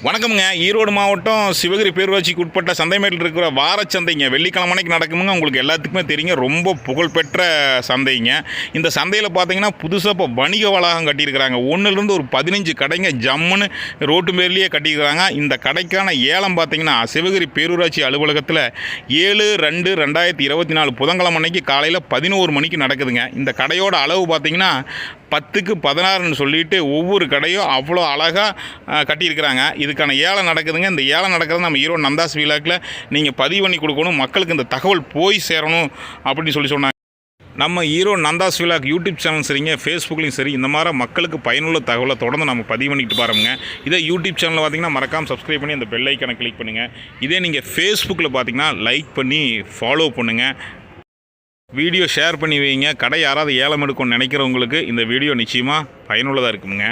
வணக்கமுங்க. ஈரோடு மாவட்டம் சிவகிரி பேரூராட்சிக்கு உட்பட்ட சந்தைமேட்டில் இருக்கிற வாரச்சந்தைங்க வெள்ளிக்கிழமை அன்னைக்கு நடக்குமுங்க. உங்களுக்கு எல்லாத்துக்குமே தெரியுங்க, ரொம்ப புகழ்பெற்ற சந்தைங்க. இந்த சந்தையில் பார்த்தீங்கன்னா புதுசாக இப்போ வணிக வளாகம் கட்டியிருக்கிறாங்க. ஒன்றுலேருந்து ஒரு 15 கடைங்க ஜம்முன்னு ரோட்டு மேலேயே கட்டியிருக்கிறாங்க. இந்த கடைக்கான ஏலம் பார்த்தீங்கன்னா சிவகிரி பேரூராட்சி அலுவலகத்தில் 7/2/2024 புதன்கிழமை அன்னைக்கு காலையில் 11 மணிக்கு நடக்குதுங்க. இந்த கடையோட அளவு பார்த்தீங்கன்னா 10க்கு 16ன்னு சொல்லிட்டு ஒவ்வொரு கடையும் அவ்வளோ அழகாக கட்டியிருக்கிறாங்க. இதுக்கான ஏலம் நடக்குதுங்க. இந்த ஏலம் நடக்கிறது நம்ம ஈரோடு நந்தாஸ் விழாக்கில் நீங்கள் பதிவு பண்ணி கொடுக்கணும், மக்களுக்கு இந்த தகவல் போய் சேரணும் அப்படின்னு சொன்னாங்க. நம்ம ஈரோடு நந்தாஸ் விழாக் யூடியூப் சேனல் சரிங்க, ஃபேஸ்புக்லேயும் சரி, இந்த மாதிரி மக்களுக்கு பயனுள்ள தகவலை தொடர்ந்து நம்ம பதிவு பண்ணிக்கிட்டு பாருங்க. இதே யூடியூப் சேனலில் பார்த்தீங்கன்னா மறக்காமல் சப்ஸ்கிரைப் பண்ணி அந்த பெல் ஐக்கானை கிளிக் பண்ணுங்கள். இதே நீங்கள் ஃபேஸ்புக்கில் பார்த்தீங்கன்னா லைக் பண்ணி ஃபாலோ பண்ணுங்கள், வீடியோ ஷேர் பண்ணி வைங்க. கடை யாராவது ஏலம் எடுக்கணும்னு நினைக்கிறவங்களுக்கு இந்த வீடியோ நிச்சயமாக பயனுள்ளதாக இருக்குங்க.